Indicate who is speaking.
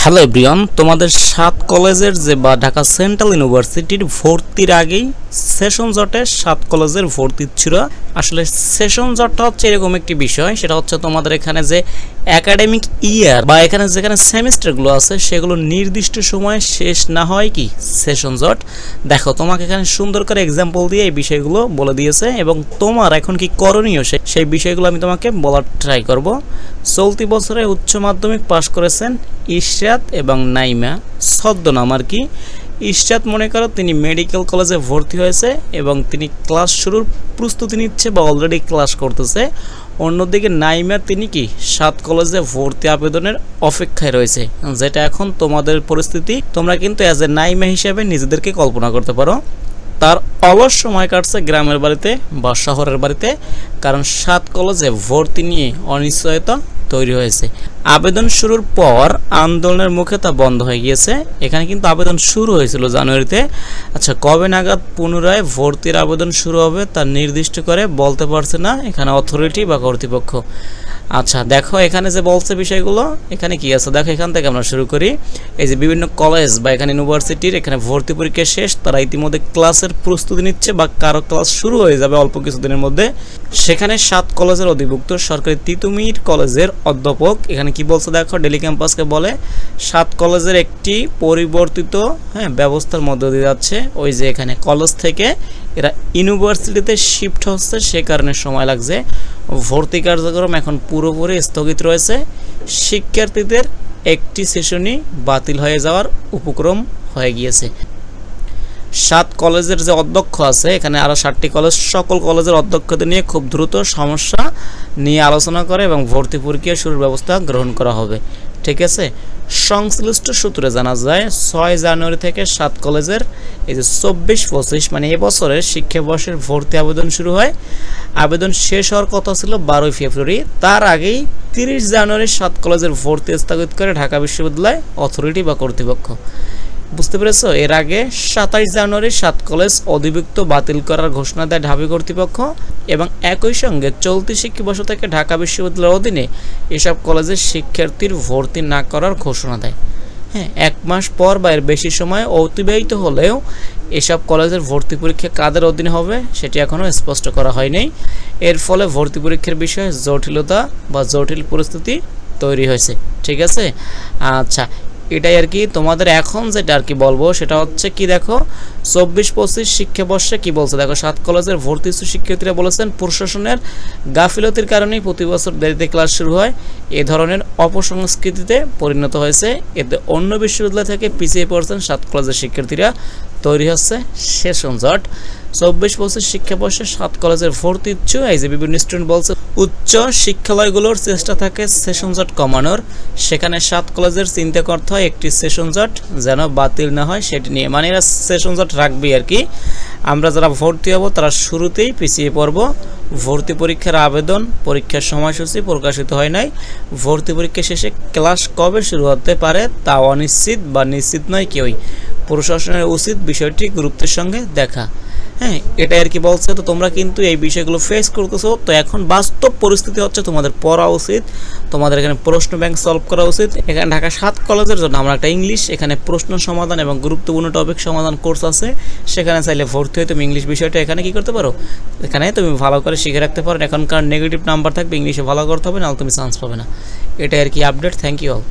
Speaker 1: Hello everyone, তোমাদের 7 কলেজের যে বা ঢাকা সেন্ট্রাল ইউনিভার্সিটির ভর্তির আগেই সেশন জটে 7 কলেজের ভর্তি ছিল। আসলে সেশন জটটা হচ্ছে এরকম একটি বিষয়, সেটা হচ্ছে তোমাদের এখানে যে একাডেমিক ইয়ার বা এখানে যেখানে সেমিস্টারগুলো আছে সেগুলো নির্দিষ্ট সময়ে শেষ না হয় কি সেশন জট। দেখো তোমাকে এখানে সুন্দর করে এক্সাম্পল দিয়ে এই বিষয়গুলো বলে দিয়েছে এবং তোমার এখন কি করণীয় সেই বিষয়গুলো আমি তোমাকে বলার ট্রাই করব। চলতি বছরে উচ্চ মাধ্যমিক পাশ করেছেন ইশরাত এবং নাইমা, ছদ্মনাম আর কি। ইশরাত মনে করো তিনি মেডিকেল কলেজে ভর্তি হয়েছে এবং তিনি ক্লাস শুরুর প্রস্তুতি নিচ্ছে বা অলরেডি ক্লাস করতেছে। অন্যদিকে নাইমা তিনি কি 7 কলেজে ভর্তি আবেদনের অপেক্ষায় রয়েছে, যেটা এখন তোমাদের পরিস্থিতি। তোমরা কিন্তু অ্যাজ এ নাইমা হিসেবে নিজেদেরকে কল্পনা করতে পারো। তার অলস সময় কাটছে গ্রামের বাড়িতে বা শহরের বাড়িতে, কারণ 7 কলেজে ভর্তি নিয়ে অনিশ্চয়তা তৈরি হয়েছে। আবেদন শুরুর পর আন্দোলনের মুখে তা বন্ধ হয়ে গিয়েছে। এখানে কিন্তু আবেদন শুরু হয়েছিল জানুয়ারিতে। আচ্ছা, কবে নাগাদ পুনরায় ভর্তির আবেদন শুরু হবে তা নির্দিষ্ট করে বলতে পারছে না এখানে অথরিটি বা কর্তৃপক্ষ। আচ্ছা দেখো এখানে যে বলছে বিষয়গুলো, এখানে কি আছে দেখো, এখান থেকে আমরা শুরু করি। এই যে বিভিন্ন কলেজ বা এখানে ইউনিভার্সিটির এখানে ভর্তি পরীক্ষা শেষ, তারা ইতিমধ্যে ক্লাসের প্রস্তুতি নিচ্ছে বা কারো ক্লাস শুরু হয়ে যাবে অল্প কিছুদিনের মধ্যে। সেখানে 7 কলেজের অধিভুক্ত সরকারি তিতুমির কলেজের অধ্যাপক এখানে কি বলছে দেখো, ডেলি ক্যাম্পাসকে বলে 7 কলেজের একটি পরিবর্তিত ব্যবস্থার মধ্য দিয়ে যাচ্ছে। ওই যে এখানে কলেজ থেকে এরা ইউনিভার্সিটিতে শিফট হচ্ছে, সে কারণে সময় লাগছে। ভর্তি কার্যক্রম এখন পুরোপুরি স্থগিত রয়েছে। শিক্ষার্থীদের একটি সেশনই বাতিল হয়ে যাওয়ার উপক্রম হয়ে গিয়েছে। 7 কলেজের যে অধ্যক্ষ আছে, এখানে আরও 7টি কলেজ, সকল কলেজের অধ্যক্ষদের নিয়ে খুব দ্রুত সমস্যা নিয়ে আলোচনা করে এবং ভর্তি পরীক্ষা শুরুর ব্যবস্থা গ্রহণ করা হবে। ঠিক আছে, সংশ্লিষ্ট সূত্রে জানা যায় 6 জানুয়ারি থেকে 7 কলেজের এই যে 24-25 মানে এবছরের শিক্ষাবর্ষের ভর্তি আবেদন শুরু হয়। আবেদন শেষ হওয়ার কথা ছিল 12 ফেব্রুয়ারি, তার আগেই 30 জানুয়ারি 7 কলেজের ভর্তি স্থগিত করে ঢাকা বিশ্ববিদ্যালয় অথরিটি বা কর্তৃপক্ষ। বুঝতে পেরেছো? এর আগে 27 জানুয়ারি 7 কলেজ অধিভুক্ত বাতিল করার ঘোষণা দেয় ঢাবি কর্তৃপক্ষ এবং একই সঙ্গে চলতি শিক্ষাবর্ষ থেকে ঢাকা বিশ্ববিদ্যালয়ের অধীনে এসব কলেজের শিক্ষার্থীর ভর্তি না করার ঘোষণা দেয়। হ্যাঁ, 1 মাস পর বা এর বেশি সময় অতিবাহিত হলেও এসব কলেজের ভর্তি পরীক্ষা কাদের অধীনে হবে সেটি এখনও স্পষ্ট করা হয়নি। এর ফলে ভর্তি পরীক্ষার বিষয়ে জটিলতা বা জটিল পরিস্থিতি তৈরি হয়েছে। ঠিক আছে, আচ্ছা এটাই আর কি তোমাদের এখন যেটা আর কি বলবো সেটা হচ্ছে কি দেখো, 24-25 শিক্ষাবর্ষে কি বলছে দেখো, 7 কলেজের ভর্তি শিক্ষার্থীরা বলেছেন প্রশাসনের গাফিলতির কারণেই প্রতি বছর দেরিতে ক্লাস শুরু হয়। এ ধরনের অপসংস্কৃতিতে পরিণত হয়েছে। এতে অন্য বিশ্ববিদ্যালয় থেকে পিছিয়ে পড়ছেন 7 কলেজের শিক্ষার্থীরা, তৈরি হচ্ছে সেশন জট। 24-25 শিক্ষাবর্ষে 7 কলেজের ভর্তি ইচ্ছু এই যে বিভিন্ন স্টুডেন্ট বলছে উচ্চ শিক্ষালয়গুলোর চেষ্টা থাকে সেশন জট কমানোর। সেখানে 7 কলেজের চিন্তা করতে হয় একটি সেশন জট যেন বাতিল না হয় সেটি নিয়ে, মানে এরা সেশন জট রাখবে আর কি। আমরা যারা ভর্তি হব তারা শুরুতেই পিছিয়ে পড়ব। ভর্তি পরীক্ষার আবেদন পরীক্ষার সময়সূচি প্রকাশিত হয় নাই। ভর্তি পরীক্ষা শেষে ক্লাস কবে শুরু হতে পারে তা অনিশ্চিত বা নিশ্চিত নয় কেউই। প্রশাসনের উচিত বিষয়টি গুরুত্বের সঙ্গে দেখা। হ্যাঁ, এটাই আর কি বলছে। তো তোমরা কিন্তু এই বিষয়গুলো ফেস করতেছো, তো এখন বাস্তব পরিস্থিতি হচ্ছে তোমাদের পড়া উচিত, তোমাদের এখানে প্রশ্ন ব্যাংক সলভ করা উচিত। এখানে ঢাকা 7 কলেজের জন্য আমরা একটা ইংলিশ এখানে প্রশ্ন সমাধান এবং গুরুত্বপূর্ণ টপিক সমাধান কোর্স আছে, সেখানে চাইলে ভর্তি হয়ে তুমি ইংলিশ বিষয়টা এখানে কি করতে পারো, এখানে তুমি ভালো করে শিখে রাখতে পারো। এখনকার নেগেটিভ নাম্বার থাকবে, ইংলিশে ভালো করতে হবে, নাহলে তুমি চান্স পাবে না। এটাই আর কি আপডেট। Thank you all.